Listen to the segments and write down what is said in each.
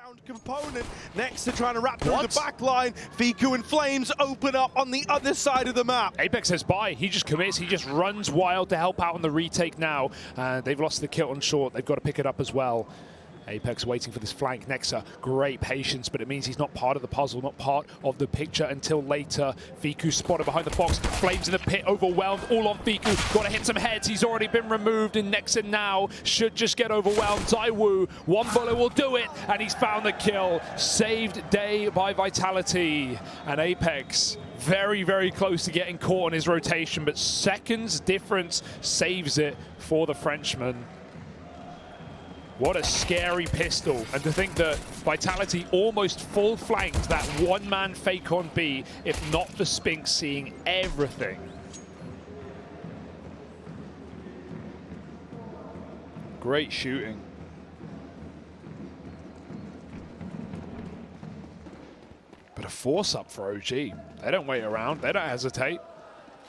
Greyhound component. Next to trying to wrap through the back line. Fiku and Flames open up on the other side of the map. Apex says bye. He just commits. He just runs wild to help out on the retake now. They've lost the kill on short. They've got to pick it up as well. Apex waiting for this flank. Nexa, great patience, but it means he's not part of the puzzle, not part of the picture until later. Fiku spotted behind the box. Flames in the pit, overwhelmed. All on Fiku. Got to hit some heads. He's already been removed, and Nexa now should just get overwhelmed. Zaiwu, one bullet will do it, and he's found the kill. Saved day by Vitality. And Apex very, very close to getting caught on his rotation, but seconds difference saves it for the Frenchman. What a scary pistol. And to think that Vitality almost full flanked that one-man fake on B, if not for Spinks seeing everything. Great shooting. But a force up for OG. They don't wait around, they don't hesitate.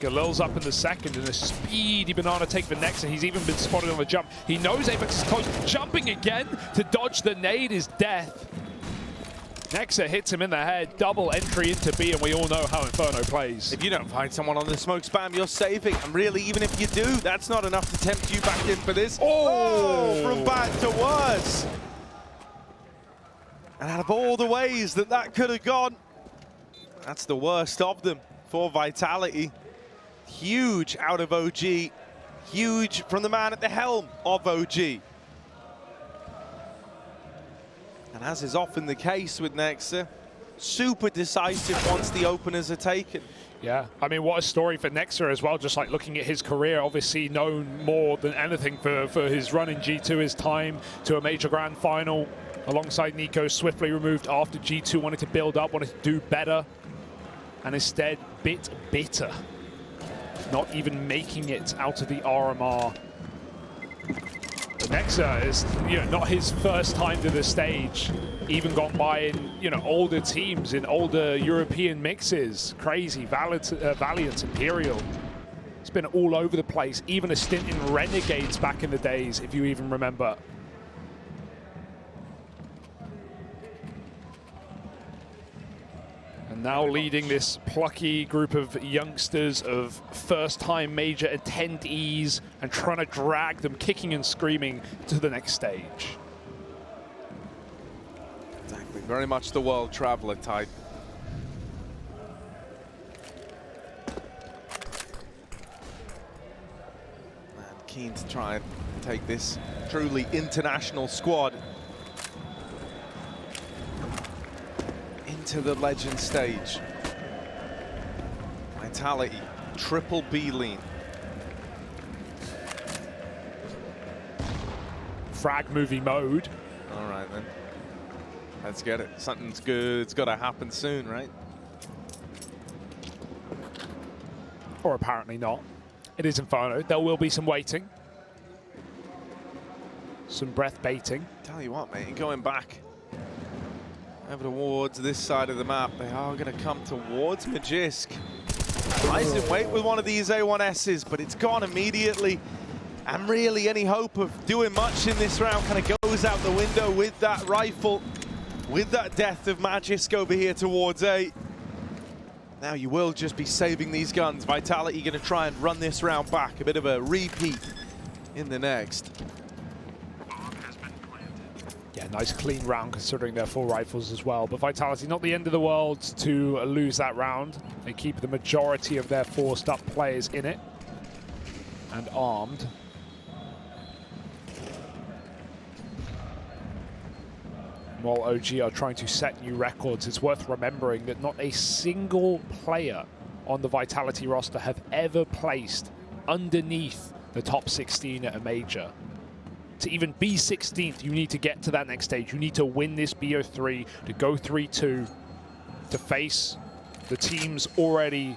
Galil's up in the second, and a speedy banana take for Nexa. He's even been spotted on the jump. He knows Apex is close. Jumping again to dodge the nade is death. Nexa hits him in the head. Double entry into B, and we all know how Inferno plays. If you don't find someone on the smoke spam, you're saving. And really, even if you do, that's not enough to tempt you back in for this. Oh, from bad to worse. And out of all the ways that could have gone, that's the worst of them for Vitality. Huge out of OG, huge from the man at the helm of OG. And as is often the case with Nexa, super decisive once the openers are taken. Yeah, I mean, what a story for Nexa as well, just like looking at his career, obviously known more than anything for his run in G2, his time to a major grand final alongside Nico, swiftly removed after G2 wanted to build up, wanted to do better, and instead bit bitter. Not even making it out of the RMR. But Nexa is, not his first time to the stage. Even gone by in, older teams, in older European mixes. Crazy, Valiant, Imperial. It's been all over the place. Even a stint in Renegades back in the days, if you even remember. And now leading this plucky group of youngsters, of first-time major attendees, and trying to drag them kicking and screaming to the next stage. Exactly, very much the world traveler type. And keen to try and take this truly international squad into the legend stage. Vitality, triple B lean. Frag movie mode. All right then, let's get it. Something's good, it's gotta happen soon, right? Or apparently not. It is Inferno, there will be some waiting. Some breath baiting. Tell you what, mate, going back over towards this side of the map, they are going to come towards Magisk. Lies in wait with one of these A1Ss, but it's gone immediately. And really, any hope of doing much in this round kind of goes out the window with that rifle, with that death of Magisk over here towards A. Now you will just be saving these guns. Vitality going to try and run this round back. A bit of a repeat in the next. Yeah, nice clean round considering their full rifles as well. But Vitality, not the end of the world to lose that round. They keep the majority of their forced up players in it and armed. While OG are trying to set new records, it's worth remembering that not a single player on the Vitality roster have ever placed underneath the top 16 at a major. To even be 16th, you need to get to that next stage. You need to win this BO3 to go 3-2, to face the teams already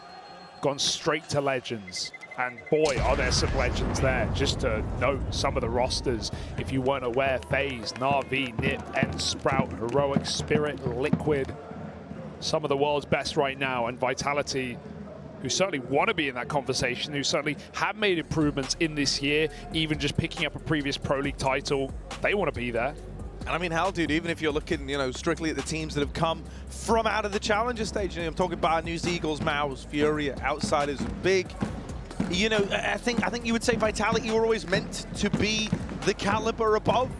gone straight to Legends. And boy, are there some Legends there. Just to note some of the rosters, if you weren't aware, FaZe, NaVi, NiP, ENCE, Sprout, Heroic, Spirit, Liquid. Some of the world's best right now, and Vitality, who certainly want to be in that conversation, who certainly have made improvements in this year, even just picking up a previous Pro League title. They want to be there. And I mean, hell, dude, even if you're looking, you know, strictly at the teams that have come from out of the challenger stage, you know, I'm talking about News Eagles, MOUZ, FURIA, Outsiders, big. You know, I think you would say Vitality were always meant to be the caliber above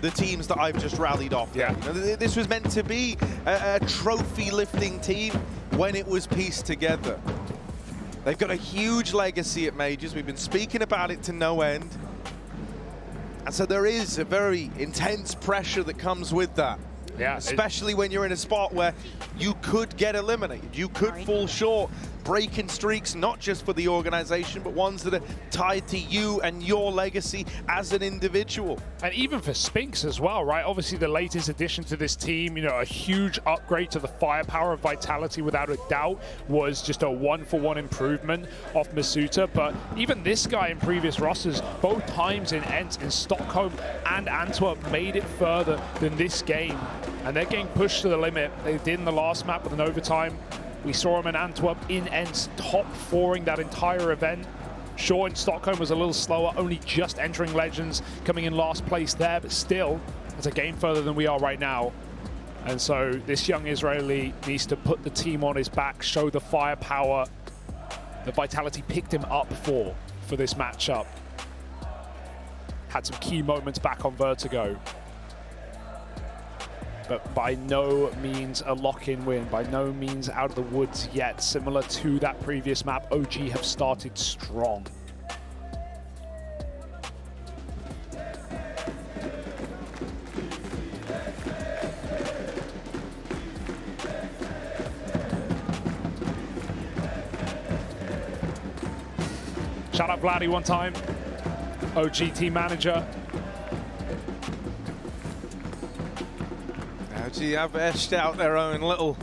the teams that I've just rallied off. Yeah. You know, this was meant to be a trophy-lifting team when it was pieced together. They've got a huge legacy at Majors. We've been speaking about it to no end. And so there is a very intense pressure that comes with that. Yeah, especially when you're in a spot where you could get eliminated. You could fall short, breaking streaks, not just for the organization, but ones that are tied to you and your legacy as an individual. And even for Spinks as well, right? Obviously the latest addition to this team, you know, a huge upgrade to the firepower of Vitality without a doubt, was just a one-for-one improvement off Masuta. But even this guy in previous rosters, both times in ENCE, in Stockholm and Antwerp, made it further than this game. And they're getting pushed to the limit. They did in the last map with an overtime. We saw him in Antwerp, in ENCE, top 4ing that entire event. Sure, in Stockholm was a little slower, only just entering Legends, coming in last place there, but still, it's a game further than we are right now. And so this young Israeli needs to put the team on his back, show the firepower that Vitality picked him up for this matchup. Had some key moments back on Vertigo. But by no means a lock-in win, by no means out of the woods yet. Similar to that previous map, OG have started strong. Shout out Vladdy one time, OG team manager. Have etched out their own little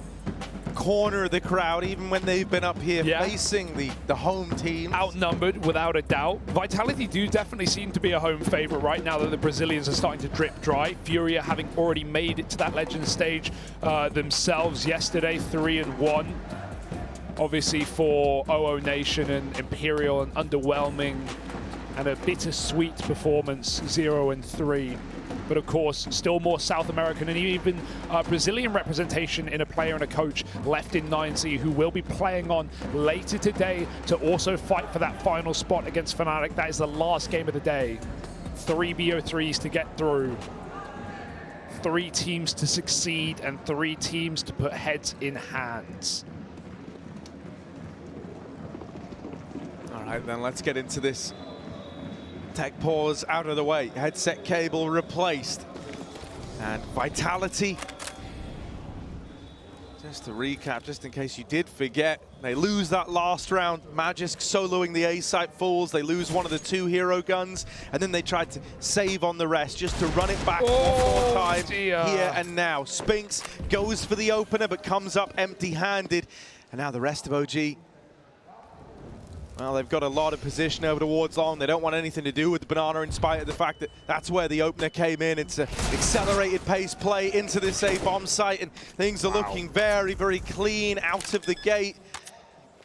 corner of the crowd, even when they've been up here facing the home team. Outnumbered, without a doubt. Vitality do definitely seem to be a home favorite right now that the Brazilians are starting to drip dry. FURIA having already made it to that Legend stage themselves yesterday, 3-1. Obviously for OO Nation and Imperial, an underwhelming and a bittersweet performance, 0-3. But of course, still more South American and even Brazilian representation in a player and a coach left in IEM, who will be playing on later today to also fight for that final spot against Fnatic. That is the last game of the day. 3 BO3s to get through. 3 teams to succeed and 3 teams to put heads in hands. All right, then let's get into this. Tech pause out of the way, headset cable replaced. And Vitality, just to recap, just in case you did forget, they lose that last round. Magisk soloing the A site falls, they lose one of the 2 hero guns, and then they tried to save on the rest just to run it back one more time here and now. Spinks goes for the opener, but comes up empty-handed. And now the rest of OG, well, they've got a lot of position over towards long. They don't want anything to do with the banana, in spite of the fact that that's where the opener came in. It's an accelerated pace play into this A bomb site, and things are looking very, very clean out of the gate.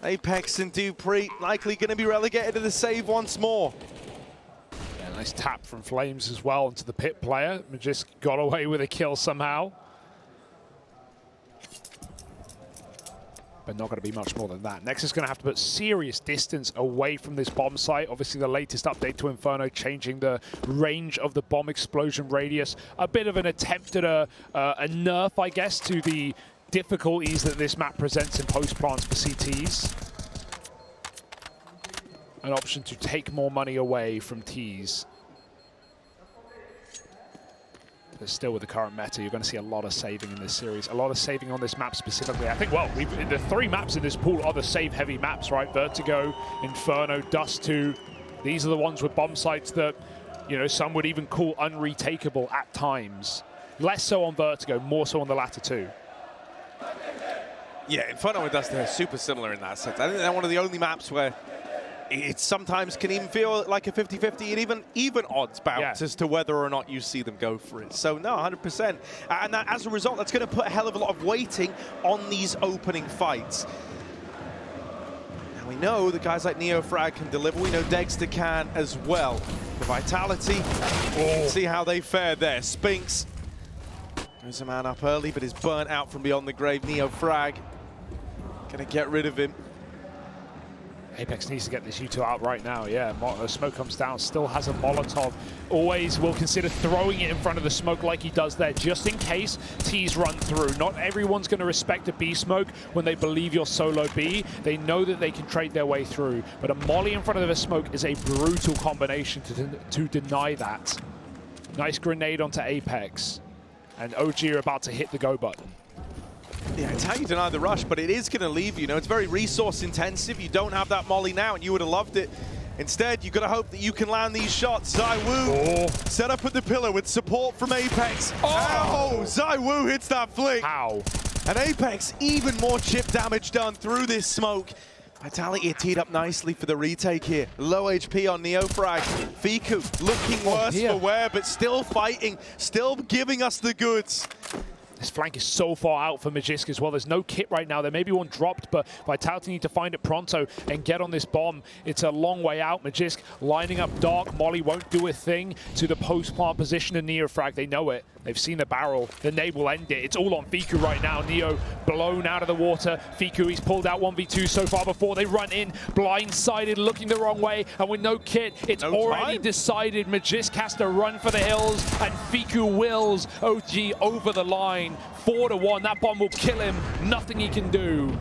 Apex and Dupree likely going to be relegated to the save once more. Yeah, nice tap from Flames as well into the pit player. Magisk got away with a kill somehow. But not going to be much more than that. Next is going to have to put serious distance away from this bomb site. Obviously, the latest update to Inferno changing the range of the bomb explosion radius. A bit of an attempt at a nerf, I guess, to the difficulties that this map presents in post-plants for CTs. An option to take more money away from Ts. But still, with the current meta, you're going to see a lot of saving in this series. A lot of saving on this map specifically. I think, well, the 3 maps in this pool are the save-heavy maps, right? Vertigo, Inferno, Dust 2. These are the ones with bomb sites that, you know, some would even call unretakeable at times. Less so on Vertigo, more so on the latter 2. Yeah, Inferno and Dust are super similar in that sense. I think they're one of the only maps where it sometimes can even feel like a 50-50 and even odds bounce as to whether or not you see them go for it. So no, 100%. And that, as a result, that's going to put a hell of a lot of weighting on these opening fights. Now we know that guys like NeoFrag can deliver. We know Dexter can as well. The Vitality, see how they fared there. Spinks Throws a man up early, but is burnt out from beyond the grave. Neo frag. Gonna get rid of him. Apex needs to get this U2 out right now. Yeah, smoke comes down, still has a Molotov. Always will consider throwing it in front of the smoke like he does there, just in case T's run through. Not everyone's going to respect a B smoke when they believe you're solo B. They know that they can trade their way through. But a molly in front of a smoke is a brutal combination to deny that. Nice grenade onto Apex. And OG are about to hit the go button. Yeah, it's how you deny the rush, but it is going to leave you. You know, it's very resource intensive. You don't have that molly now, and you would have loved it. Instead, you've got to hope that you can land these shots. ZywOo set up at the pillar with support from Apex. Oh, ZywOo hits that flick. How? And Apex, even more chip damage done through this smoke. Vitality are teed up nicely for the retake here. Low HP on Neofrag. Fiku looking worse for wear, but still fighting, still giving us the goods. This flank is so far out for Magisk as well. There's no kit right now. There may be one dropped, but Vitality need to find it pronto and get on this bomb. It's a long way out. Magisk lining up dark. Molly won't do a thing to the post-plant position of Neofrag. They know it. They've seen the barrel. The nade will end it. It's all on Fiku right now. Neo blown out of the water. Fiku, he's pulled out 1v2 so far before they run in. Blindsided, looking the wrong way. And with no kit, it's already decided. Magisk has to run for the hills. And Fiku wills OG over the line. 4-1. That bomb will kill him. Nothing he can do.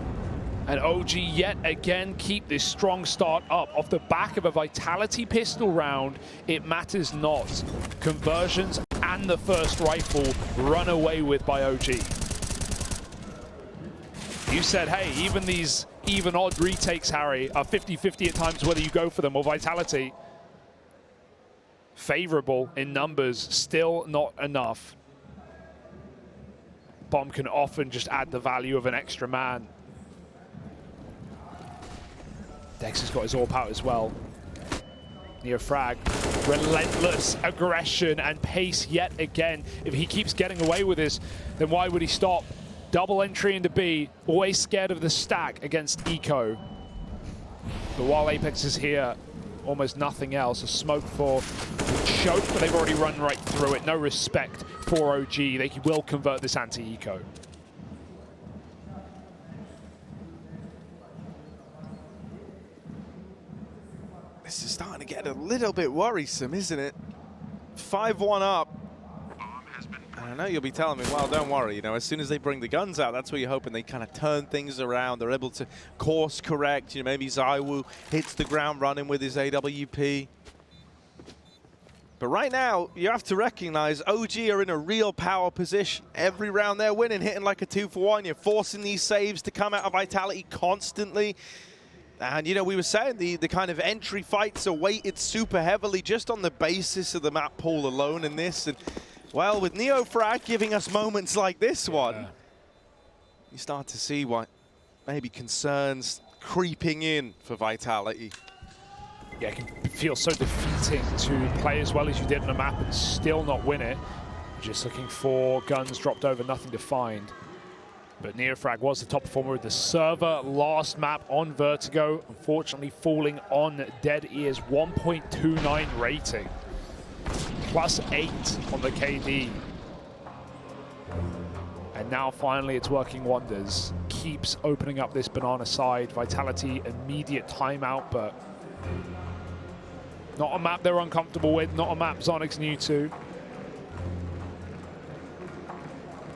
And OG yet again keep this strong start up. Off the back of a Vitality pistol round, it matters not. Conversions and the first rifle run away with by OG. You said, hey, even these even-odd retakes, Harry, are 50-50 at times whether you go for them or Vitality. Favorable in numbers, still not enough. Bomb can often just add the value of an extra man. Dex has got his AWP out as well. Neofrag, relentless aggression and pace yet again. If he keeps getting away with this, then why would he stop? Double entry into B, always scared of the stack against Eco. But while Apex is here, almost nothing else. A smoke for choke, but they've already run right through it. No respect for OG. They will convert this anti-Eco. This is starting to get a little bit worrisome, isn't it? 5-1 up. I know you'll be telling me, well, don't worry. You know, as soon as they bring the guns out, that's where you're hoping they kind of turn things around. They're able to course correct. You know, maybe ZywOo hits the ground running with his AWP. But right now, you have to recognize OG are in a real power position. Every round they're winning, hitting like a 2-for-1. You're forcing these saves to come out of Vitality constantly. And, you know, we were saying the kind of entry fights are weighted super heavily just on the basis of the map pool alone in this. And, well, with Neofrag giving us moments like this one, you start to see what maybe concerns creeping in for Vitality. Yeah, it can feel so defeating to play as well as you did on a map and still not win it. Just looking for guns dropped over, nothing to find. But Neofrag was the top performer with the server last map on Vertigo. Unfortunately falling on dead ears. 1.29 rating. +8 on the KD. And now finally it's working wonders. Keeps opening up this banana side. Vitality immediate timeout, but not a map they're uncomfortable with. Not a map Zonix new to.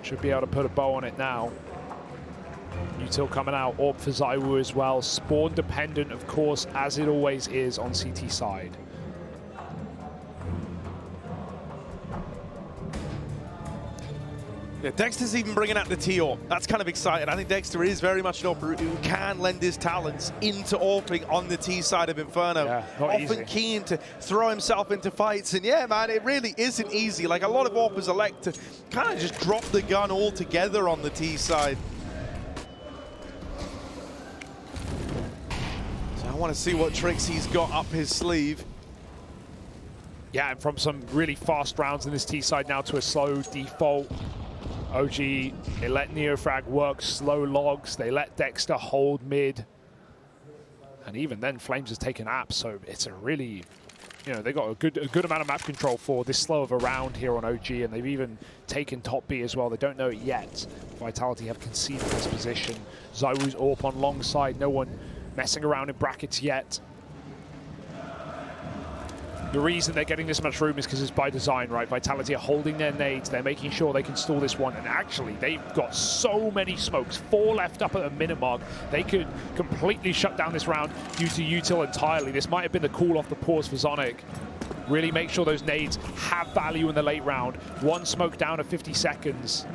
Should be able to put a bow on it now. Util coming out, AWP for ZywOo as well. Spawn dependent, of course, as it always is on CT side. Yeah, Dexter's even bringing out the T-AWP. That's kind of exciting. I think Dexter is very much an AWP who can lend his talents into AWPing on the T side of Inferno. Yeah, often keen to throw himself into fights. And yeah, man, it really isn't easy. Like, a lot of AWPers elect to kind of just drop the gun altogether on the T side. So I want to see what tricks he's got up his sleeve. Yeah, and from some really fast rounds in this T side now to a slow default. OG, they let Neofrag work slow logs. They let Dexter hold mid. And even then, Flames has taken apps, so it's a really you know, they got a good amount of map control for this slow of a round here on OG, and they've even taken top B as well. They don't know it yet. Vitality have conceded this position. ZywOo's AWP on long side. No one messing around in brackets yet. The reason they're getting this much room is because it's by design, right? Vitality are holding their nades. They're making sure they can stall this one. And actually, they've got so many smokes. 4 left up at the minute mark. They could completely shut down this round due to util entirely. This might have been the call off the pause for Zonic. Really make sure those nades have value in the late round. 1 smoke down at 50 seconds.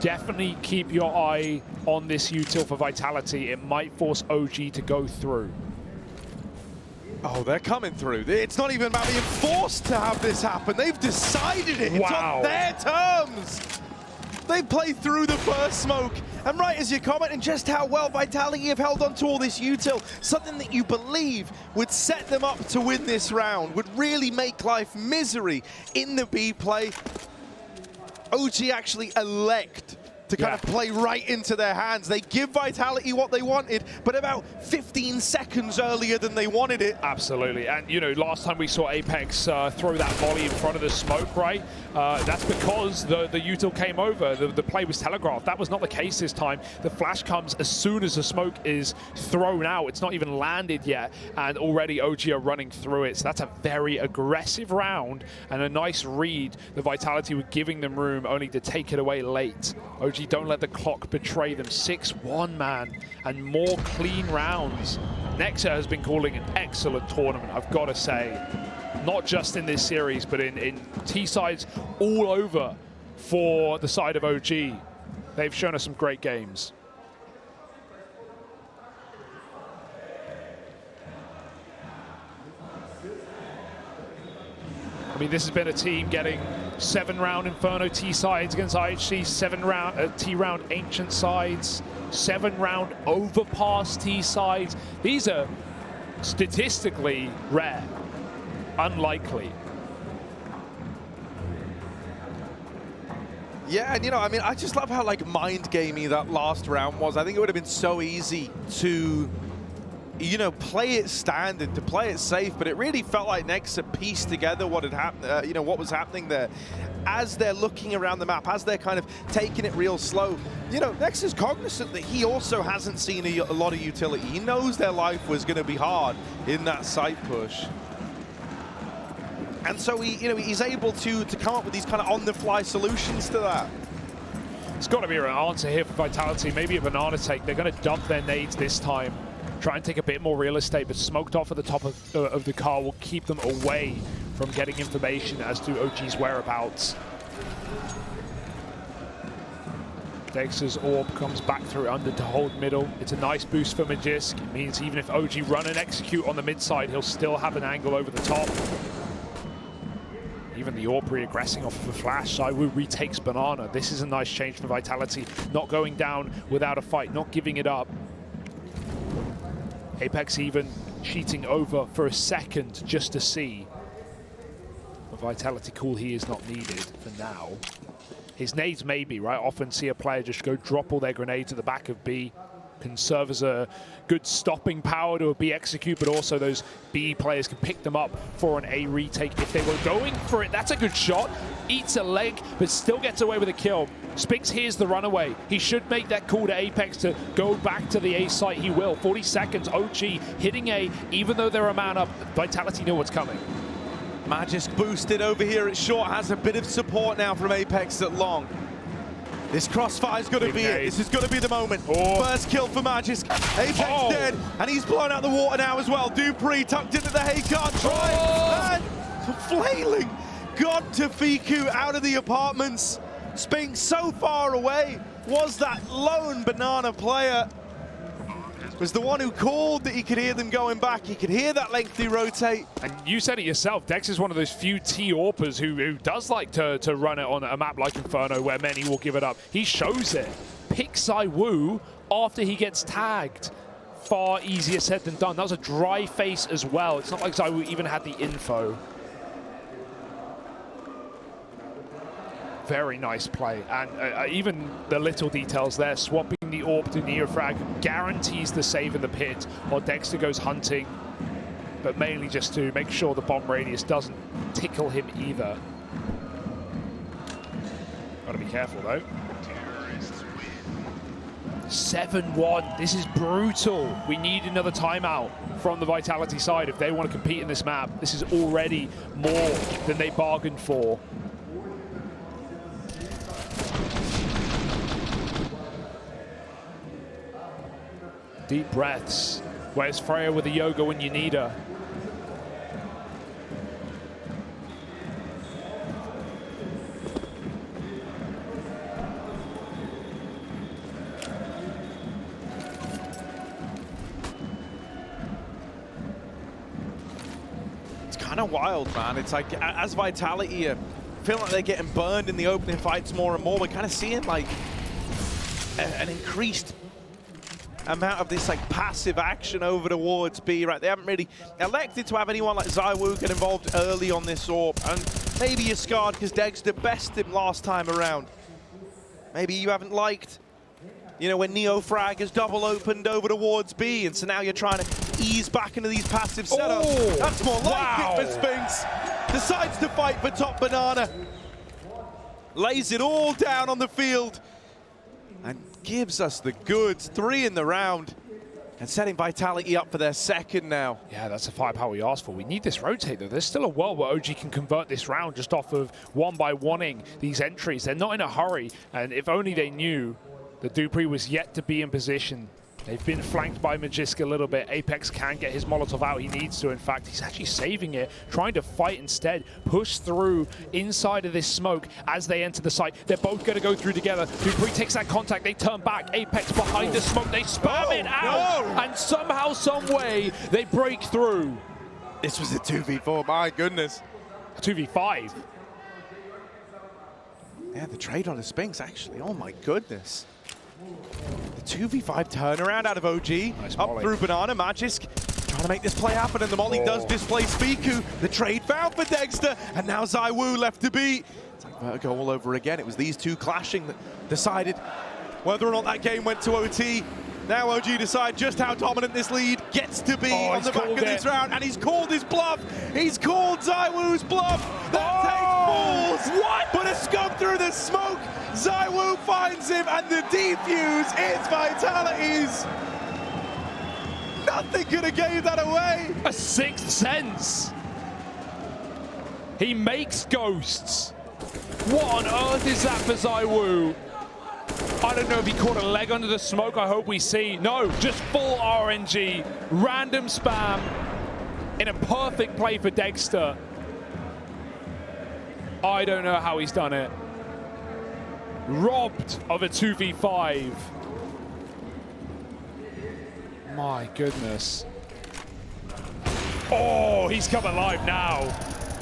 Definitely keep your eye on this util for Vitality. It might force OG to go through. Oh, they're coming through. It's not even about being forced to have this happen. They've decided it. It's on their terms. They played through the first smoke. And right as you comment, and just how well Vitality have held on to all this util, something that you believe would set them up to win this round, would really make life misery in the B play. OG actually elect to kind of play right into their hands. They give Vitality what they wanted, but about 15 seconds earlier than they wanted it. Absolutely, and you know, last time we saw Apex throw that volley in front of the smoke, right? That's because the util came over. The play was telegraphed. That was not the case this time. The flash comes as soon as the smoke is thrown out. It's not even landed yet, and already OG are running through it. So that's a very aggressive round and a nice read. The Vitality were giving them room only to take it away late. OG don't let the clock betray them. 6-1, man, and more clean rounds. NEXE has been calling an excellent tournament, I've got to say. Not just in this series, but in T-sides all over for the side of OG. They've shown us some great games. I mean, this has been a team getting 7-round Inferno T-sides against IHC, 7-round T-round Ancient sides, 7-round Overpass T-sides. These are statistically rare, unlikely. Yeah, and you know, I mean, I just love how like mind gamey that last round was. I think it would have been so easy to, you know, play it standard, to play it safe, but it really felt like NEXE pieced together what had happened, you know, what was happening there. As they're looking around the map, as they're kind of taking it real slow, you know, NEXE is cognizant that he also hasn't seen a lot of utility. He knows their life was going to be hard in that site push. And so he, you know, he's able to come up with these kind of on-the-fly solutions to that. It's got to be an answer here for Vitality. Maybe a banana take. They're going to dump their nades this time. Try and take a bit more real estate, but smoked off at the top of the car will keep them away from getting information as to OG's whereabouts. Dexter's orb comes back through under to hold middle. It's a nice boost for Magisk. It means even if OG run and execute on the mid side, he'll still have an angle over the top. Even the orb re-aggressing off of a flash. ZywOo retakes banana. This is a nice change for Vitality. Not going down without a fight, not giving it up. Apex even cheating over for a second just to see. A Vitality call he is not needed for now. His nades maybe, right? Often see a player just go drop all their grenades at the back of B. Can serve as a good stopping power to a B execute, but also those B players can pick them up for an A retake if they were going for it. That's a good shot. Eats a leg, but still gets away with a kill. Spinks hears the runaway. He should make that call to Apex to go back to the A site. He will. 40 seconds. OG hitting A, even though they're a man up. Vitality know what's coming. Magisk boosted over here at short, has a bit of support now from Apex at long. This crossfire's going to be it. This is going to be the moment. First kill for Magisk. Apex dead, and he's blown out the water now as well. Dupree tucked into the Haycard drive, and flailing. Got to Fiku out of the apartments. Spink so far away. Was that lone banana player. Was the one who called that he could hear them going back. He could hear that lengthy rotate. And you said it yourself, Dex is one of those few T-AWPers who does like to run it on a map like Inferno where many will give it up. He shows it. Picks ZywOo after he gets tagged. Far easier said than done. That was a dry face as well. It's not like ZywOo even had the info. Very nice play, and even the little details there, swapping the orb to Neofrag guarantees the save in the pit while Dexter goes hunting. but mainly just to make sure the bomb radius doesn't tickle him either. Gotta be careful though. 7-1, this is brutal. We need another timeout from the Vitality side if they want to compete in this map. This is already more than they bargained for. Deep breaths. Where's Freya with the yoga when you need her? It's kind of wild, man. It's like, as Vitality feel like they're getting burned in the opening fights more and more, we're kind of seeing like an increased amount of this like passive action over towards B, right? They haven't really elected to have anyone like ZywOo get involved early on this AWP, and maybe you're scarred because Dexter bested him last time around. Maybe you haven't liked, you know, when NeoFrag has double opened over towards B, and so now you're trying to ease back into these passive setups. Oh, that's more like it for Spinks. Decides to fight for top banana. Lays it all down on the field and gives us the goods. 3 in the round and setting Vitality up for their second now. Yeah, that's the firepower we asked for. We need this rotate though. There's still a world where OG can convert this round just off of one by oneing these entries. They're not in a hurry, and if only they knew that Dupree was yet to be in position. They've been flanked by Magisk a little bit. Apex can get his Molotov out. He needs to. In fact, he's actually saving it, trying to fight instead. Push through inside of this smoke as they enter the site. They're both going to go through together. Dupree takes that contact. They turn back. Apex behind the smoke. They spam it out. No. And somehow, some way, they break through. This was a 2v4. My goodness. 2v5. Yeah, the trade on the Spinks, actually. Oh, my goodness. The 2v5 turnaround out of OG. Nice up through Banana. Magisk trying to make this play happen, and the molly does displace Fiku. The trade found for Dexter, and now ZywOo left to beat. It's like Vertigo all over again. It was these two clashing that decided whether or not that game went to OT. Now OG decide just how dominant this lead gets to be on the back of this round, and he's called his bluff. He's called ZywOo's bluff. That takes balls. What? But a scope through the smoke. ZywOo finds him, and the defuse is Vitality's. Nothing could have gave that away. A sixth sense. He makes ghosts. What on earth is that for ZywOo? I don't know if he caught a leg under the smoke. I hope we see. No, just full RNG. Random spam in a perfect play for Dexter. I don't know how he's done it. Robbed of a 2v5. My goodness. Oh, he's come alive now.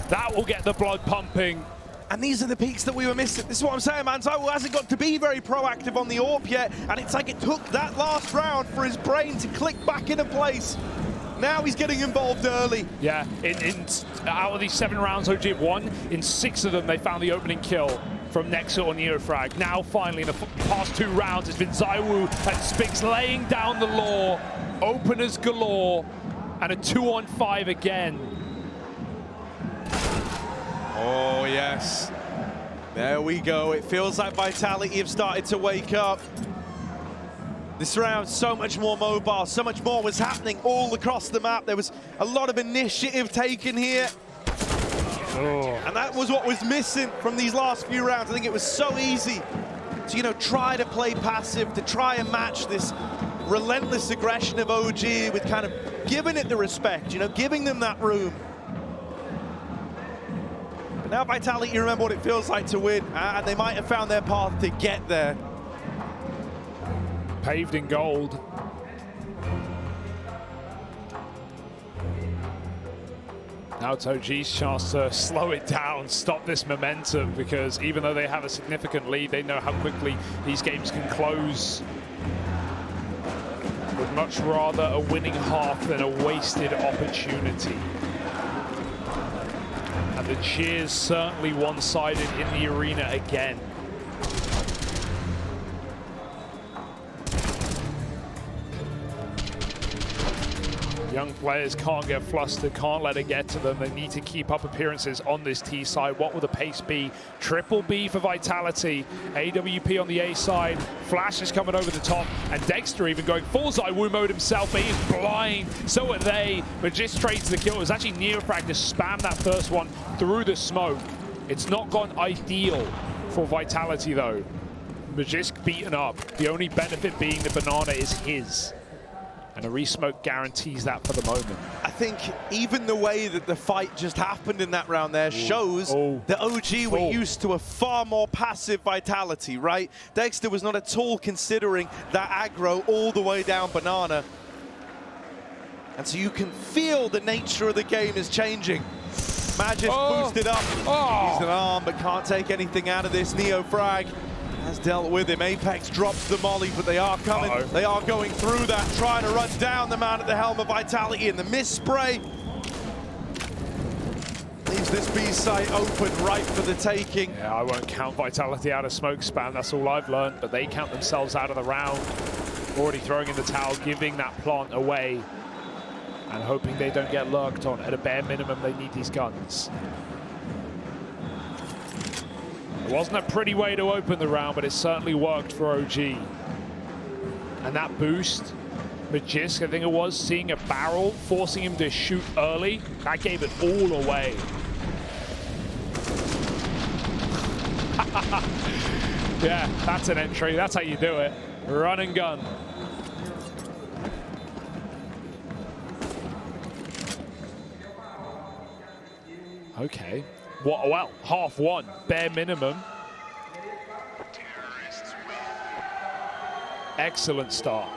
That will get the blood pumping. And these are the peaks that we were missing. This is what I'm saying, man. ZywOo hasn't got to be very proactive on the AWP yet, and it's like it took that last round for his brain to click back into place. Now he's getting involved early. Yeah, out of these 7 rounds OG have won, in 6 of them they found the opening kill from Nexa or NeoFrag. Now finally in the past 2 rounds it's been ZywOo and Spinks laying down the law. Openers galore, and a 2-on-5 again. Oh, yes. There we go. It feels like Vitality have started to wake up. This round, so much more mobile, so much more was happening all across the map. There was a lot of initiative taken here. Oh. And that was what was missing from these last few rounds. I think it was so easy to, you know, try to play passive, to try and match this relentless aggression of OG with kind of giving it the respect, you know, giving them that room. Now Vitality, you remember what it feels like to win, and they might have found their path to get there. Paved in gold. Now it's OG's chance to slow it down, stop this momentum, because even though they have a significant lead, they know how quickly these games can close. Would much rather a winning half than a wasted opportunity. And the cheers certainly one-sided in the arena again. Young players can't get flustered, can't let it get to them. They need to keep up appearances on this T side. What will the pace be? Triple B for Vitality. AWP on the A side. Flash is coming over the top. And Dexter even going full ZywOo mode himself, but he's blind. So are they. Magisk trades the kill. It was actually Neofrag to spam that first one through the smoke. It's not gone ideal for Vitality though. Magisk beaten up. The only benefit being the banana is his. And a resmoke guarantees that for the moment. I think even the way that the fight just happened in that round there shows that OG were used to a far more passive Vitality, right? Dexter was not at all considering that aggro all the way down banana. And so you can feel the nature of the game is changing. Magisk boosted up. He's an arm, but can't take anything out of this. Neofrag has dealt with him. Apex drops the molly, but they are coming. They are going through that, trying to run down the man at the helm of Vitality, and the miss spray leaves this B site open, right for the taking. Yeah, I won't count Vitality out of smoke spam. That's all I've learned, but they count themselves out of the round. Already throwing in the towel, giving that plant away, and hoping they don't get lurked on. At a bare minimum, they need these guns. It wasn't a pretty way to open the round, but it certainly worked for OG. And that boost, Magisk, I think it was, seeing a barrel, forcing him to shoot early, that gave it all away. Yeah, that's an entry. That's how you do it. Run and gun. Okay. Well, half one, bare minimum. Excellent start.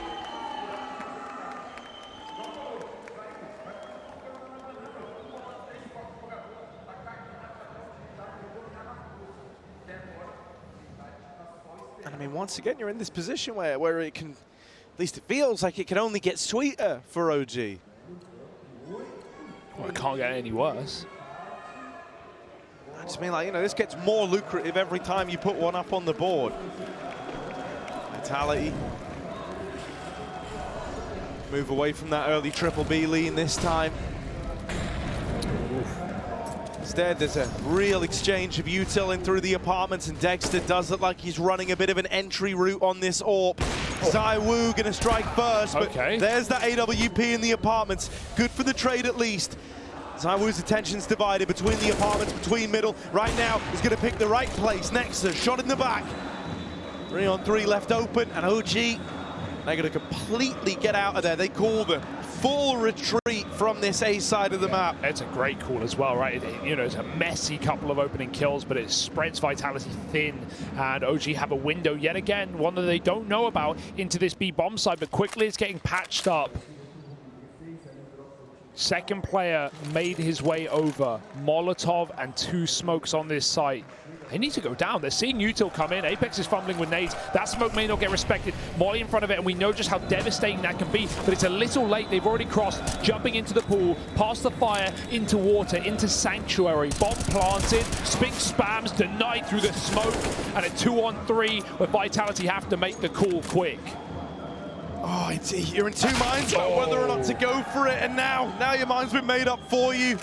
And I mean, once again, you're in this position where it can, at least it feels like it can only get sweeter for OG. Well, it can't get any worse. I just mean, like, you know, this gets more lucrative every time you put one up on the board. Vitality. Move away from that early triple B lean this time. Instead, there's a real exchange of util in through the apartments, and Dexter does look like he's running a bit of an entry route on this AWP. ZywOo gonna strike first, but there's that AWP in the apartments. Good for the trade at least. ZywOo's attention's divided between the apartments, between middle. Right now, he's going to pick the right place. Nexus, shot in the back. 3 on 3 left open, and OG, they're going to completely get out of there. They call the full retreat from this A side of the map. It's a great call as well, right? You know, it's a messy couple of opening kills, but it spreads Vitality thin, and OG have a window yet again, one that they don't know about, into this B bomb side, but quickly it's getting patched up. Second player made his way over. Molotov and 2 smokes on this site. They need to go down. They're seeing util come in. Apex is fumbling with nades. That smoke may not get respected. Molly in front of it, and we know just how devastating that can be, but it's a little late. They've already crossed, jumping into the pool, past the fire, into water, into Sanctuary. Bomb planted, Spink spams, denied through the smoke, and a 2 on 3 where Vitality have to make the call quick. Oh, you're in two minds about whether or not to go for it, and now your mind's been made up for you.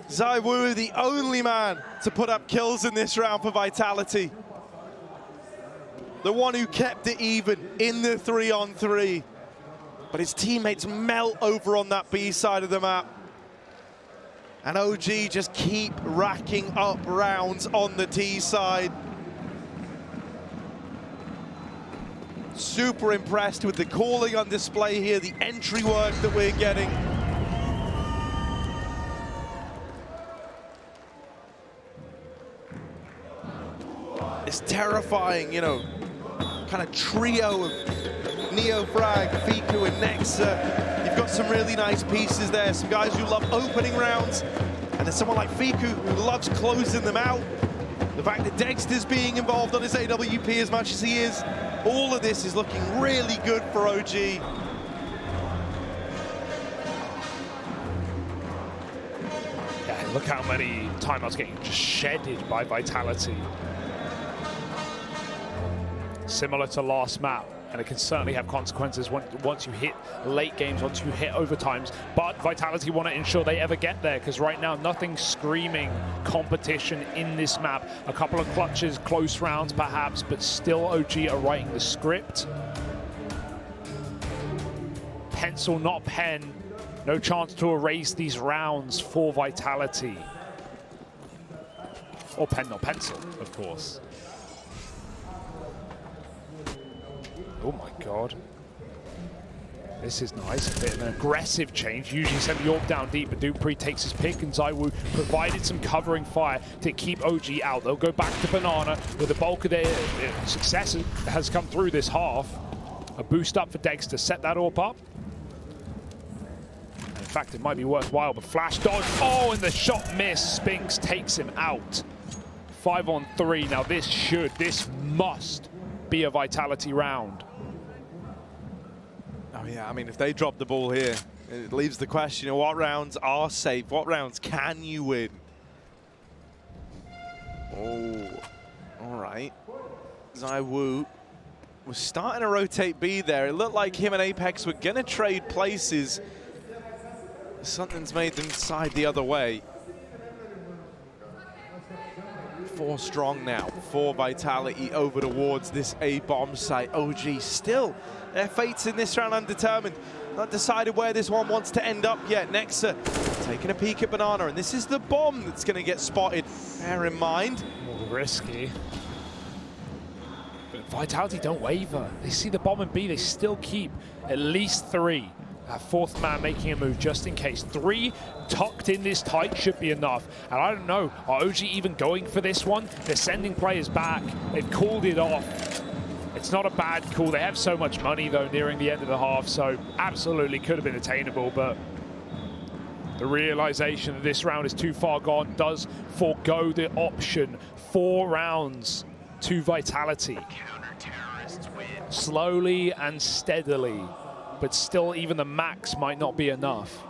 ZywOo, the only man to put up kills in this round for Vitality. The one who kept it even in the 3 on 3. But his teammates melt over on that B side of the map. And OG just keep racking up rounds on the T side. Super impressed with the calling on display here, the entry work that we're getting. This terrifying, you know, kind of trio of Neofrag, Fiku, and Nexa. You've got some really nice pieces there, some guys who love opening rounds, and there's someone like Fiku who loves closing them out. The fact that Dexter's being involved on his AWP as much as he is, all of this is looking really good for OG. Yeah, look how many timeouts getting just shedded by Vitality. Similar to last map, and it can certainly have consequences once you hit late games, once you hit overtimes. But Vitality want to ensure they ever get there, because right now nothing's screaming competition in this map. A couple of clutches, close rounds perhaps, but still OG are writing the script. Pencil, not pen. No chance to erase these rounds for Vitality. Or pen, not pencil, of course. Oh my god. This is nice. A bit of an aggressive change. Usually send the AWP down deep, but Dupree takes his pick, and ZywOo provided some covering fire to keep OG out. They'll go back to Banana, where the bulk of their success has come through this half. A boost up for Dexter, set that AWP up. In fact, it might be worthwhile, but flash dodge. Oh, and the shot missed. Spinks takes him out. 5 on 3. Now this must be a Vitality round. Oh yeah, I mean, if they drop the ball here, it leaves the question of what rounds are safe, what rounds can you win? Oh, all right. ZywOo was starting to rotate B there. It looked like him and Apex were gonna trade places. Something's made them side the other way. 4 strong now, 4 Vitality over towards this A-bomb site. OG still, their fates in this round undetermined. Not decided where this one wants to end up yet. Nexa taking a peek at Banana, and this is the bomb that's going to get spotted. Bear in mind. More risky. But Vitality don't waver. They see the bomb in B, they still keep at least 3. That 4th man making a move just in case. 3 tucked in this tight should be enough. And I don't know, are OG even going for this one? They're sending players back. They've called it off. It's not a bad call. They have so much money though nearing the end of the half, so absolutely could have been attainable, but the realization that this round is too far gone does forego the option. 4 rounds to Vitality. Slowly and steadily. But still, even the max might not be enough.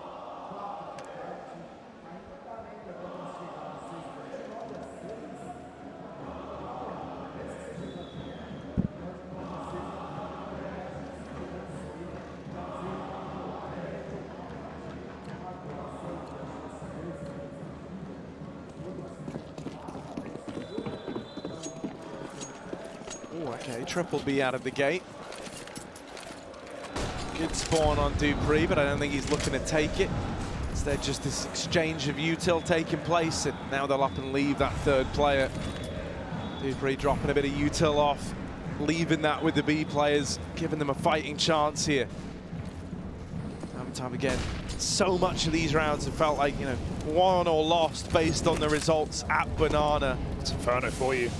Oh, okay, triple B out of the gate. Good spawn on Dupree, but I don't think he's looking to take it. Instead, just this exchange of util taking place, and now they'll up and leave that 3rd player. Dupree dropping a bit of util off, leaving that with the B players, giving them a fighting chance here. Time and time again, so much of these rounds have felt like, you know, won or lost based on the results at Banana. It's Inferno for you.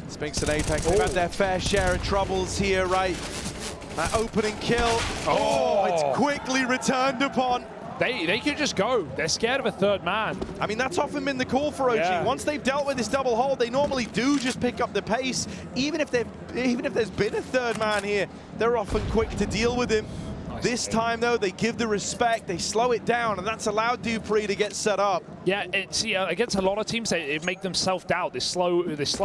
Spinks and Apex, they've had their fair share of troubles here, right? That opening kill, oh, it's quickly returned upon. They could just go. They're scared of a 3rd man. I mean, that's often been the call for OG. Yeah. Once they've dealt with this double hold, they normally do just pick up the pace. Even if there's been a 3rd man here, they're often quick to deal with him. This time, though, they give the respect, they slow it down, and that's allowed Dupree to get set up. Yeah, it's, against a lot of teams, it make them self-doubt. This slow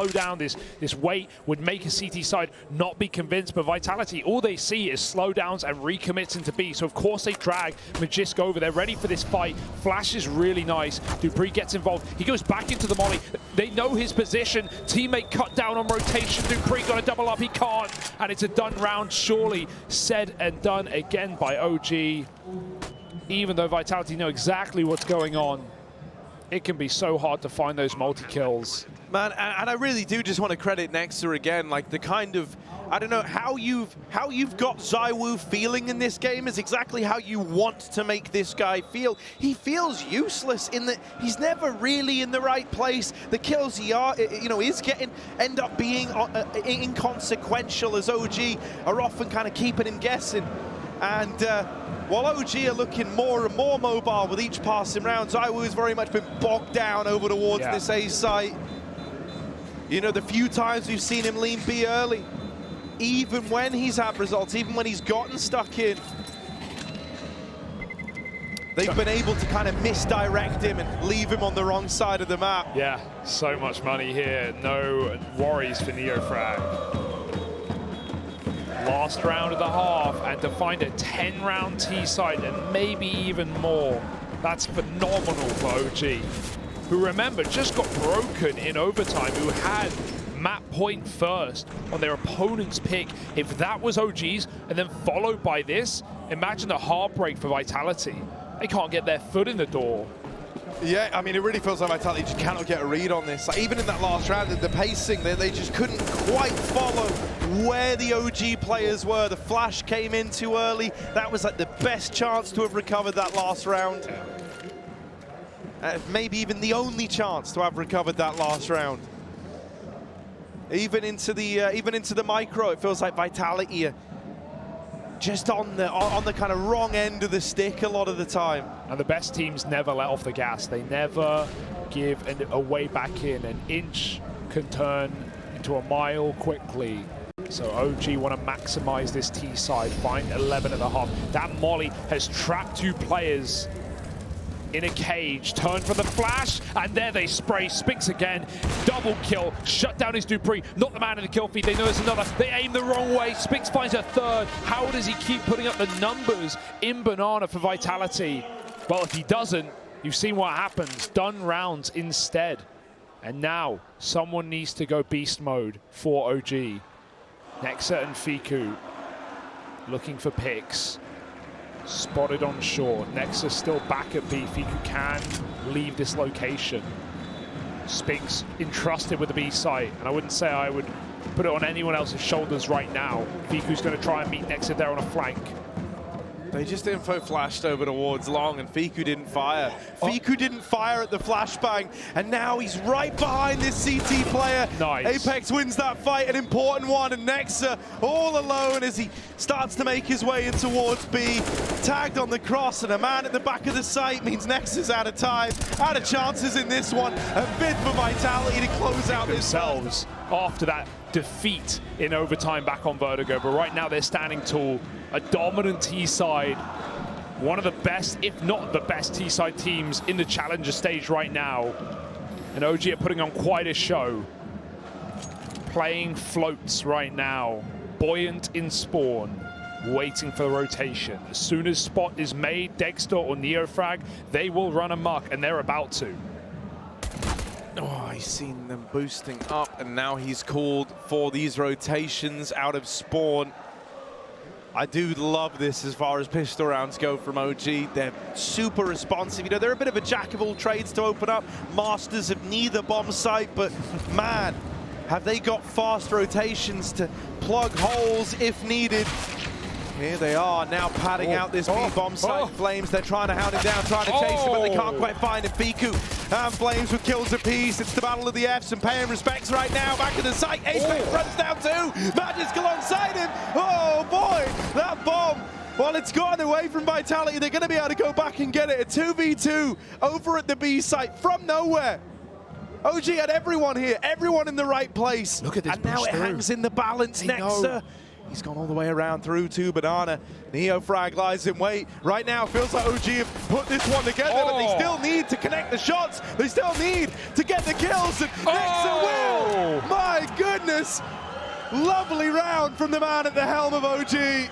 down, this wait would make a CT side not be convinced. But Vitality, all they see is slowdowns and recommits into B. So, of course, they drag Magisk over. They're ready for this fight. Flash is really nice. Dupree gets involved. He goes back into the molly. They know his position. Teammate cut down on rotation. Dupree got a double up. He can't. And it's a done round, surely. Said and done again by OG. Even though Vitality know exactly what's going on, it can be so hard to find those multi-kills. Man, and I really do just want to credit Nexa again, like the kind of, I don't know, how you've got ZywOo feeling in this game is exactly how you want to make this guy feel. He feels useless in that he's never really in the right place. The kills he end up being inconsequential, as OG are often kind of keeping him guessing. And while OG are looking more and more mobile with each passing round, ZywOo's very much been bogged down over towards this A site. You know, the few times we've seen him lean B early, even when he's had results, even when he's gotten stuck in, they've been able to kind of misdirect him and leave him on the wrong side of the map. Yeah, so much money here. No worries for NeoFrag. Last round of the half, and to find a 10-round T-side and maybe even more. That's phenomenal for OG, who, remember, just got broken in overtime, who had map point first on their opponent's pick. If that was OG's, and then followed by this, imagine the heartbreak for Vitality. They can't get their foot in the door. Yeah, I mean, it really feels like Vitality just cannot get a read on this. Like, even in that last round, the pacing, they just couldn't quite follow where the OG players were. The flash came in too early. That was like the best chance to have recovered that last round. Maybe even the only chance to have recovered that last round. Even into the micro, it feels like Vitality are just on the kind of wrong end of the stick a lot of the time. And the best teams never let off the gas. They never give a way back in. An inch can turn into a mile quickly. So OG want to maximize this T side, find 11 at the half. That molly has trapped 2 players in a cage, turn for the flash, and there they spray. Spix again, double kill, shut down his Dupree, not the man in the kill feed. They know there's another, they aim the wrong way. Spix finds a third. How does he keep putting up the numbers in Banana for Vitality? Well, if he doesn't, you've seen what happens. Done rounds instead. And now someone needs to go beast mode for OG. Nexa and Fiku looking for picks. Spotted on shore. Nexa still back at B. Fiku can leave this location. Spix entrusted with the B site, and I wouldn't say I would put it on anyone else's shoulders right now. Fiku's going to try and meet Nexa there on a flank. They just info flashed over towards long, and Fiku didn't fire. Fiku didn't fire at the flashbang, and now he's right behind this CT player. Nice. Apex wins that fight, an important one, and Nexa all alone as he starts to make his way in towards B. Tagged on the cross, and a man at the back of the site means Nexa's out of time, out of chances in this one. A bid for Vitality to close out themselves after that defeat in overtime back on Vertigo, but right now they're standing tall. A dominant T-side, one of the best, if not the best T-side teams in the Challenger stage right now. And OG are putting on quite a show. Playing floats right now, buoyant in spawn, waiting for the rotation. As soon as spot is made, Dexter or Neofrag, they will run amok, and they're about to. Oh, he's seen them boosting up, and now he's called for these rotations out of spawn. I do love this as far as pistol rounds go from OG. They're super responsive. You know, they're a bit of a jack of all trades to open up. Masters of neither bomb site, but man, have they got fast rotations to plug holes if needed. Here they are now padding out this B-bomb site. Flames, they're trying to hound him down, trying to chase him, but they can't quite find him. Fiku and Flames with kills apiece. It's the battle of the Fs and paying respects right now. Back at the site, Apex runs down too. Magisk alongside him. Oh boy, that bomb. Well, it's gotten away from Vitality. They're going to be able to go back and get it. A 2v2 over at the B site from nowhere. OG had everyone here, everyone in the right place. Look at this. And now it hangs in the balance. Nexa. He's gone all the way around through to Banana. Neofrag lies in wait. Right now, feels like OG have put this one together, but they still need to connect the shots. They still need to get the kills, and Nexa will! My goodness! Lovely round from the man at the helm of OG.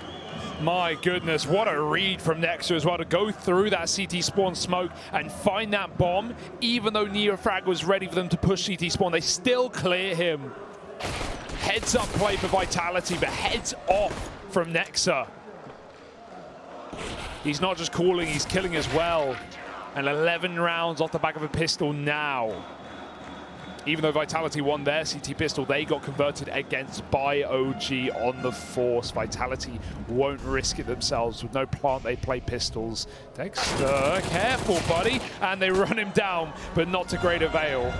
My goodness, what a read from Nexa as well to go through that CT spawn smoke and find that bomb. Even though Neofrag was ready for them to push CT spawn, they still clear him. Heads up play for Vitality, but heads off from Nexa. He's not just calling, he's killing as well. And 11 rounds off the back of a pistol now. Even though Vitality won their CT pistol, they got converted against by OG on the force. Vitality won't risk it themselves. With no plant, they play pistols. Dexter, careful, buddy. And they run him down, but not to great avail.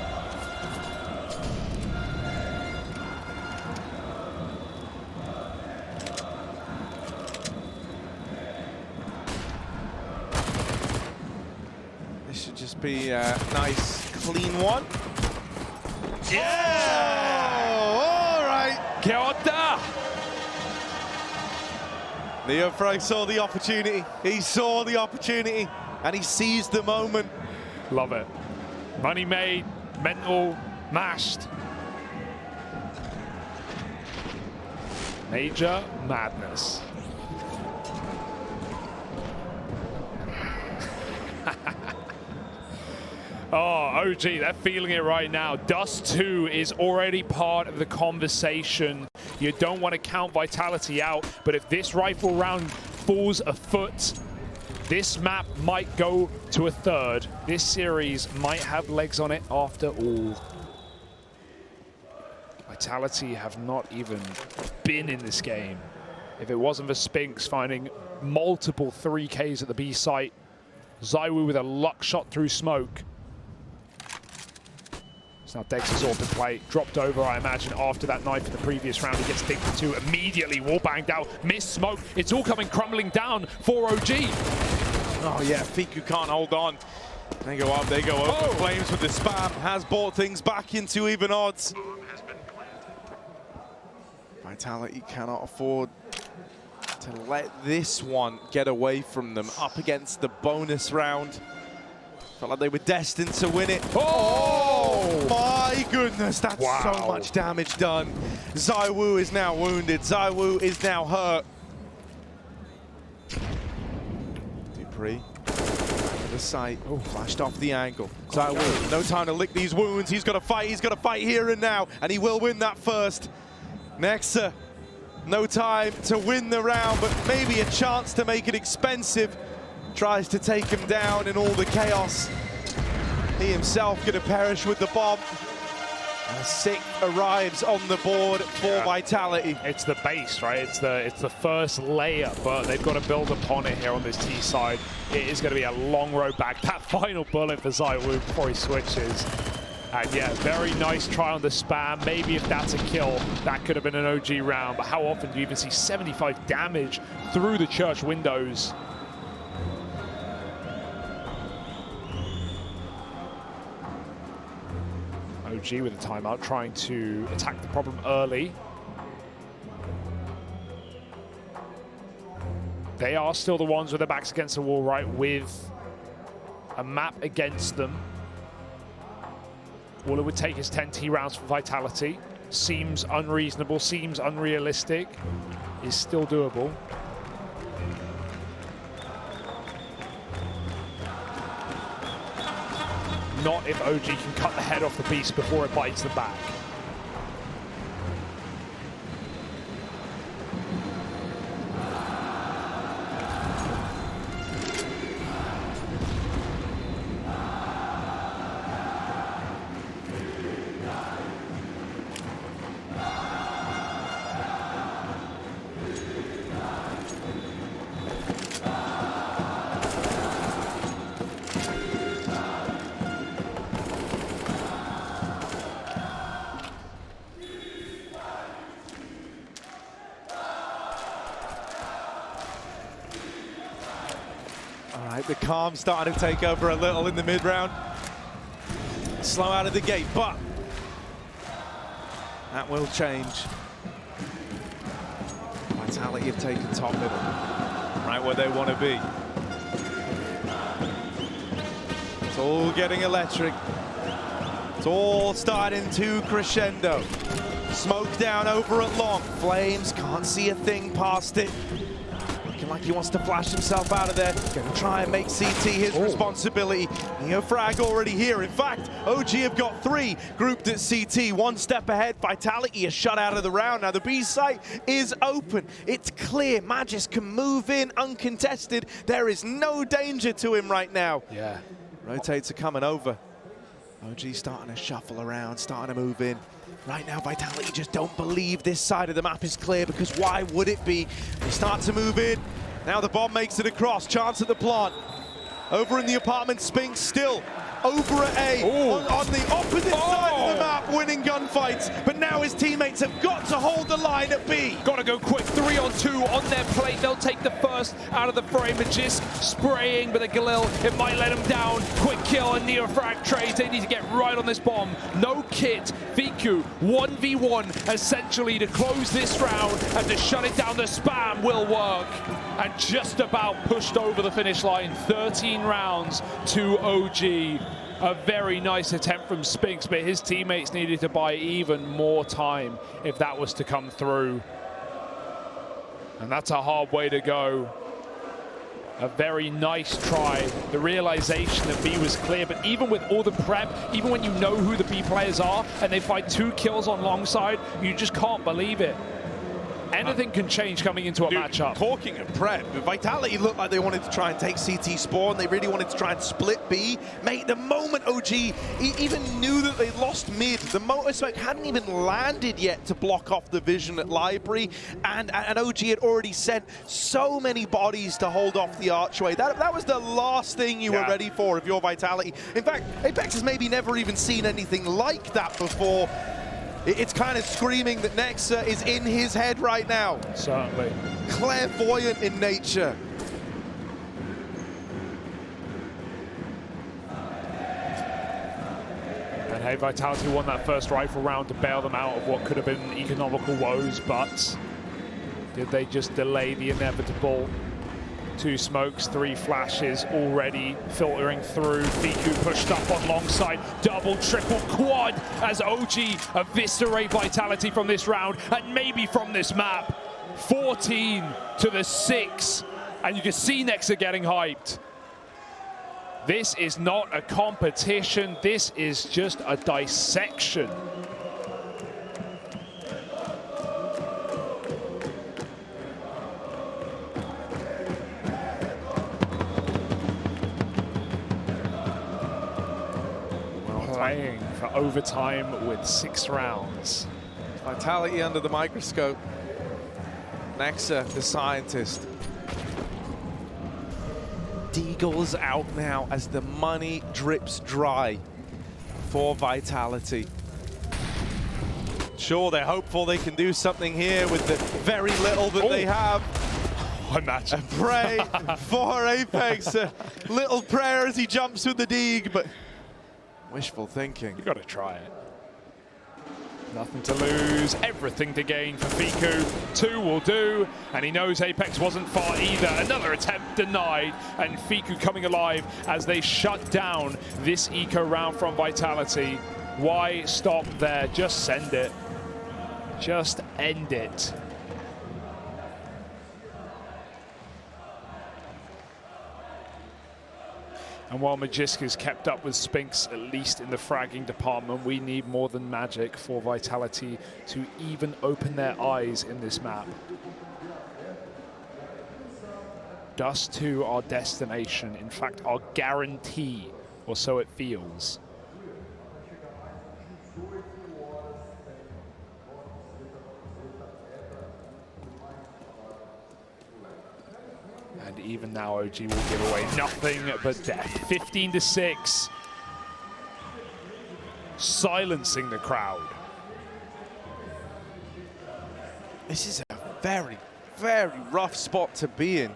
Should just be a nice, clean one. Yeah! Oh, all right. Keota! Neofrag saw the opportunity. He saw the opportunity, and he seized the moment. Love it. Money made, mental, mashed. Major madness. Oh, OG, they're feeling it right now. Dust 2 is already part of the conversation. You don't want to count Vitality out, but if this rifle round falls afoot, this map might go to a third. This series might have legs on it after all. Vitality have not even been in this game. If it wasn't for Spinks finding multiple 3Ks at the B site, ZywOo with a luck shot through smoke. So now Dex is all in play, dropped over, I imagine, after that knife in the previous round. He gets dinked to immediately, wall banged out, missed smoke. It's all coming crumbling down for OG. Oh yeah, Fiku can't hold on. They go up, they go open flames with the spam. Has brought things back into even odds. Vitality cannot afford to let this one get away from them. Up against the bonus round. Felt like they were destined to win it. Oh my goodness, that's so much damage done. ZywOo is now wounded. ZywOo is now hurt. Dupree, the site, flashed off the angle. ZywOo, no time to lick these wounds. He's got to fight here and now, and he will win that first. Nexa, no time to win the round, but maybe a chance to make it expensive. Tries to take him down in all the chaos. He himself gonna perish with the bomb. And a 6 arrives on the board for Vitality. It's the base, right? It's the first layer, but they've got to build upon it here on this T side. It is gonna be a long road back. That final bullet for ZywOo before he switches. And yeah, very nice try on the spam. Maybe if that's a kill, that could have been an OG round. But how often do you even see 75 damage through the church windows? OG with a timeout, trying to attack the problem early. They are still the ones with their backs against the wall, right, with a map against them. All it would take is 10 T rounds for Vitality. Seems unreasonable, seems unrealistic, is still doable. Not if OG can cut the head off the beast before it bites the back. The calm starting to take over a little in the mid-round. Slow out of the gate, but that will change. Vitality have taken top middle, right where they want to be. It's all getting electric. It's all starting to crescendo. Smoke down over at long. Flames can't see a thing past it. Like he wants to flash himself out of there. Gonna try and make CT his responsibility. Neofrag already here. In fact, OG have got 3 grouped at CT. 1 step ahead. Vitality is shut out of the round. Now the B site is open. It's clear. Magis can move in uncontested. There is no danger to him right now. Yeah. Rotates are coming over. OG starting to shuffle around, starting to move in. Right now, Vitality just don't believe this side of the map is clear, because why would it be? They start to move in. Now the bomb makes it across. Chance at the plant. Over in the apartment, Spinks still over at A, on the opposite side of the map, winning gunfights. But now his teammates have got to hold the line at B. Got to go quick, 3-on-2 on their plate. They'll take the first out of the frame. Magisk spraying, but the Galil, it might let him down. Quick kill and Neofrag trades. They need to get right on this bomb. No kit. Fiku, 1v1, essentially, to close this round and to shut it down. The spam will work. And just about pushed over the finish line. 13 rounds to OG. A very nice attempt from Spinks, but his teammates needed to buy even more time if that was to come through. And that's a hard way to go. A very nice try. The realization that B was clear, but even with all the prep, even when you know who the B players are, and they find 2 kills on long side, you just can't believe it. Anything can change coming into a matchup. Talking of prep, Vitality looked like they wanted to try and take CT spawn. They really wanted to try and split B. Mate, the moment OG even knew that they lost mid, the motor smoke hadn't even landed yet to block off the vision at Library, and OG had already sent so many bodies to hold off the archway. That was the last thing you were ready for if you're Vitality. In fact, Apex has maybe never even seen anything like that before. It's kind of screaming that NeXe is in his head right now. Certainly. Clairvoyant in nature. And hey, Vitality won that first rifle round to bail them out of what could have been economical woes, but did they just delay the inevitable? 2 smokes, 3 flashes already filtering through. Fiku pushed up on long side, double, triple, quad as OG eviscerate Vitality from this round and maybe from this map. 14 to the 6, and you can see NeXe getting hyped. This is not a competition, this is just a dissection. Playing for overtime with 6 rounds. Vitality under the microscope. NeXe, the scientist. Deagle's out now as the money drips dry for Vitality. Sure, they're hopeful they can do something here with the very little that they have. Imagine. Pray for Apex. A little prayer as he jumps with the Deag, but wishful thinking. You got to try it. Nothing to lose, everything to gain for Fiku. 2 will do, and he knows Apex wasn't far either. Another attempt denied, and Fiku coming alive as they shut down this eco round from Vitality. Why stop there? Just send it. Just end it. And while Magisk is kept up with Spinks, at least in the fragging department, we need more than magic for Vitality to even open their eyes in this map. Dust 2 our destination, in fact our guarantee, or so it feels. And even now, OG will give away nothing but death. 15 to 6. Silencing the crowd. This is a very, very rough spot to be in.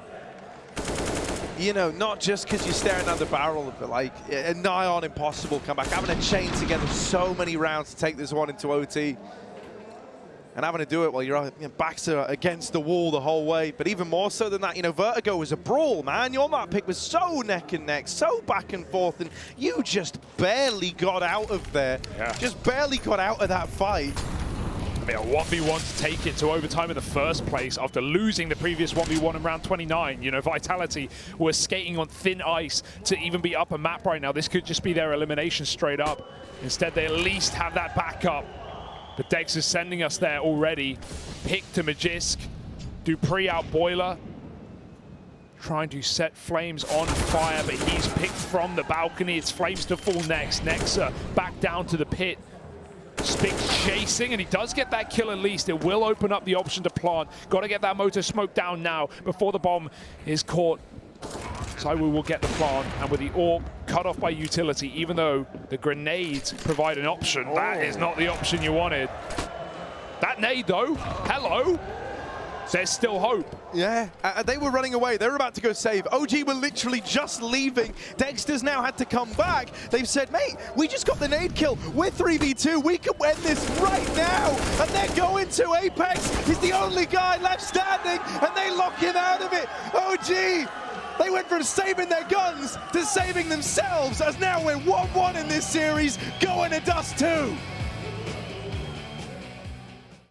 You know, not just because you're staring down the barrel of it, like a nigh on impossible comeback. Having to chain together so many rounds to take this one into OT. And having to do it while your backs are against the wall the whole way. But even more so than that, you know, Vertigo was a brawl, man. Your map pick was so neck and neck, so back and forth, and you just barely got out of there. Yeah. Just barely got out of that fight. I mean, a 1v1 to take it to overtime in the first place after losing the previous 1v1 in round 29. You know, Vitality were skating on thin ice to even be up a map right now. This could just be their elimination straight up. Instead, they at least have that backup. But Dex is sending us there already. Pick to Magisk. Dupree out Boiler. Trying to set Flames on fire, but he's picked from the balcony. It's Flames to fall next. NeXe back down to the pit. Spinks chasing, and he does get that kill at least. It will open up the option to plant. Got to get that motor smoke down now before the bomb is caught. Saiwu will get the plant, and with the AWP cut off by utility, even though the grenades provide an option, that is not the option you wanted. That nade though, hello. There's still hope. Yeah, they were running away. They were about to go save. OG were literally just leaving. Dexter's now had to come back. They've said, mate, we just got the nade kill. We're 3v2. We can win this right now. And they're going to Apex. He's the only guy left standing, and they lock him out of it. OG, they went from saving their guns to saving themselves, as now we're 1-1 in this series, going to Dust 2.